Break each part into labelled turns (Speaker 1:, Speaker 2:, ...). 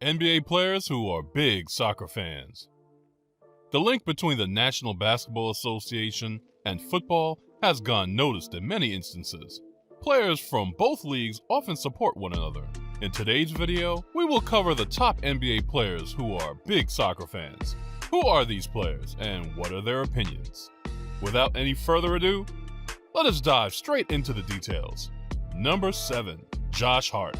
Speaker 1: NBA players who are big soccer fans. The link between the National Basketball Association and football has gone noticed in many instances. Players from both leagues often support one another. In today's video, we will cover the top NBA players who are big soccer fans. Who are these players and what are their opinions? Without any further ado, let us dive straight into the details. Number 7. Josh Hart.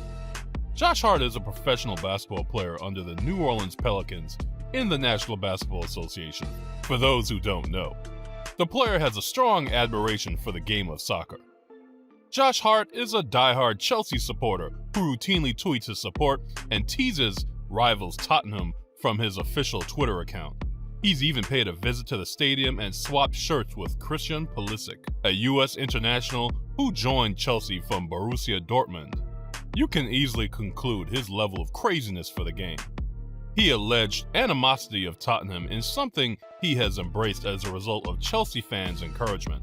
Speaker 1: Josh Hart is a professional basketball player under the New Orleans Pelicans in the National Basketball Association, for those who don't know. The player has a strong admiration for the game of soccer. Josh Hart is a diehard Chelsea supporter who routinely tweets his support and teases rivals Tottenham from his official Twitter account. He's even paid a visit to the stadium and swapped shirts with Christian Pulisic, a U.S. international who joined Chelsea from Borussia Dortmund. You can easily conclude his level of craziness for the game. He alleged animosity of Tottenham in something he has embraced as a result of Chelsea fans' encouragement.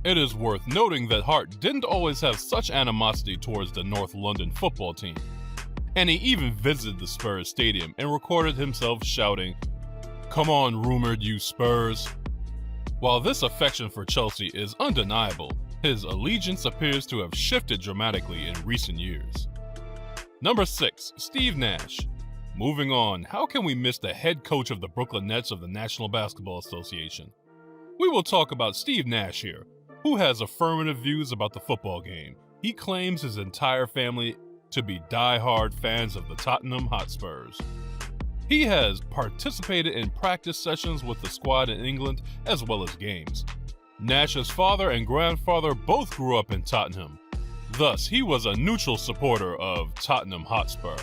Speaker 1: It is worth noting that Hart didn't always have such animosity towards the North London football team, and he even visited the Spurs stadium and recorded himself shouting, "Come on, rumored you Spurs." While this affection for Chelsea is undeniable, his allegiance appears to have shifted dramatically in recent years. Number 6. Steve Nash. Moving on, how can we miss the head coach of the Brooklyn Nets of the National Basketball Association? We will talk about Steve Nash here, who has affirmative views about the football game. He claims his entire family to be die-hard fans of the Tottenham Hotspurs. He has participated in practice sessions with the squad in England as well as games. Nash's father and grandfather both grew up in Tottenham. Thus, he was a neutral supporter of Tottenham Hotspur.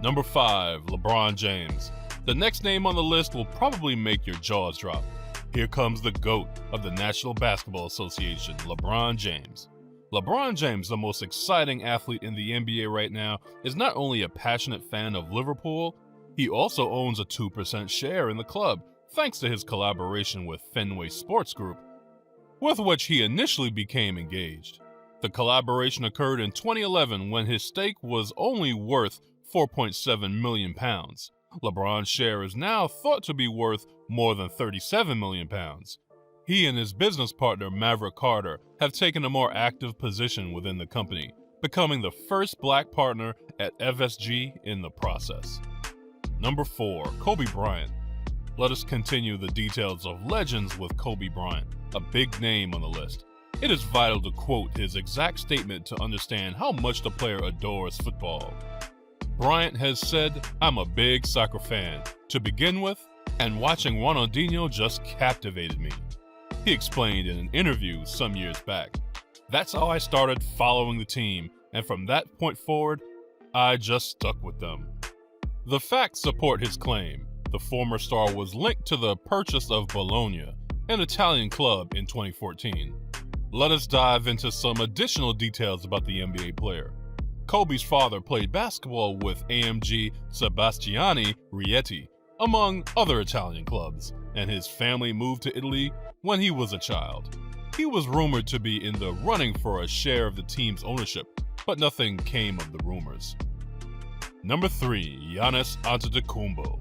Speaker 1: Number 5. LeBron James. The next name on the list will probably make your jaws drop. Here comes the GOAT of the National Basketball Association, LeBron James. LeBron James, the most exciting athlete in the NBA right now, is not only a passionate fan of Liverpool, he also owns a 2% share in the club, thanks to his collaboration with Fenway Sports Group, with which he initially became engaged. The collaboration occurred in 2011 when his stake was only worth £4.7 million. LeBron's share is now thought to be worth more than £37 million. He and his business partner Maverick Carter have taken a more active position within the company, becoming the first black partner at FSG in the process. Number 4. Kobe Bryant. Let us continue the details of legends with Kobe Bryant, a big name on the list. It is vital to quote his exact statement to understand how much the player adores football. Bryant has said, "I'm a big soccer fan to begin with, and watching Ronaldinho just captivated me." He explained in an interview some years back, "That's how I started following the team, and from that point forward, I just stuck with them." The facts support his claim. The former star was linked to the purchase of Bologna, an Italian club, in 2014. Let us dive into some additional details about the NBA player. Kobe's father played basketball with AMG Sebastiani Rieti, among other Italian clubs, and his family moved to Italy when he was a child. He was rumored to be in the running for a share of the team's ownership, but nothing came of the rumors. Number 3. Giannis Antetokounmpo.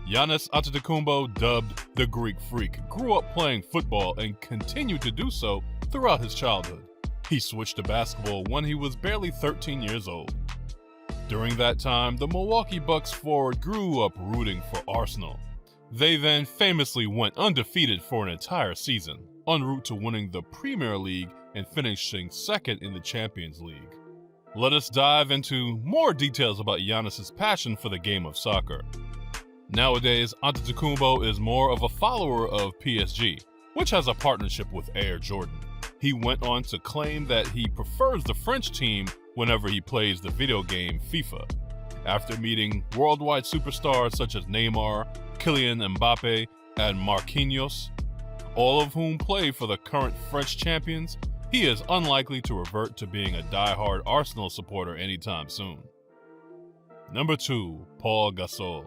Speaker 1: Giannis Antetokounmpo, dubbed the Greek Freak, grew up playing football and continued to do so throughout his childhood. He switched to basketball when he was barely 13 years old. During that time, the Milwaukee Bucks forward grew up rooting for Arsenal. They then famously went undefeated for an entire season, en route to winning the Premier League and finishing second in the Champions League. Let us dive into more details about Giannis' passion for the game of soccer. Nowadays, Antetokounmpo is more of a follower of PSG, which has a partnership with Air Jordan. He went on to claim that he prefers the French team whenever he plays the video game FIFA. After meeting worldwide superstars such as Neymar, Kylian Mbappe, and Marquinhos, all of whom play for the current French champions, he is unlikely to revert to being a die-hard Arsenal supporter anytime soon. Number 2. Paul Gasol.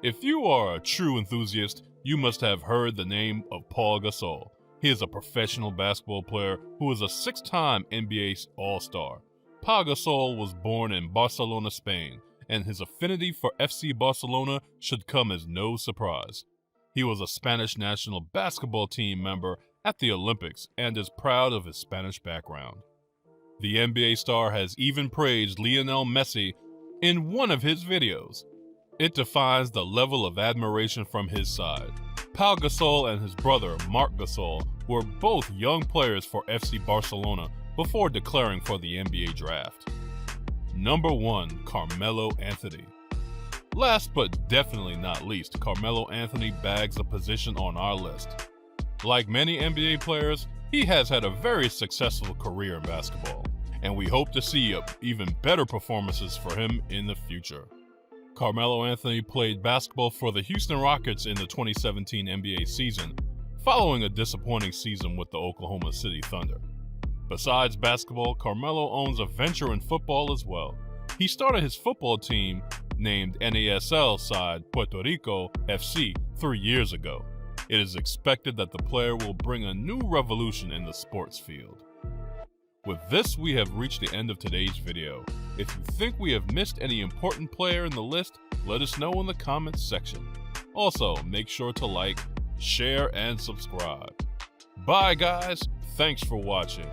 Speaker 1: If you are a true enthusiast, you must have heard the name of Paul Gasol. He is a professional basketball player who is a 6-time NBA All-Star. Pau Gasol was born in Barcelona, Spain, and his affinity for FC Barcelona should come as no surprise. He was a Spanish national basketball team member at the Olympics and is proud of his Spanish background. The NBA star has even praised Lionel Messi in one of his videos. It defines the level of admiration from his side. Pau Gasol and his brother Marc Gasol were both young players for FC Barcelona before declaring for the NBA draft. Number 1, Carmelo Anthony. Last but definitely not least, Carmelo Anthony bags a position on our list. Like many NBA players, he has had a very successful career in basketball, and we hope to see even better performances for him in the future. Carmelo Anthony played basketball for the Houston Rockets in the 2017 NBA season, following a disappointing season with the Oklahoma City Thunder. Besides basketball, Carmelo owns a venture in football as well. He started his football team, named NASL side Puerto Rico FC, 3 years ago. It is expected that the player will bring a new revolution in the sports field. With this, we have reached the end of today's video. If you think we have missed any important player in the list, let us know in the comments section. Also, make sure to like, share, and subscribe. Bye guys, thanks for watching.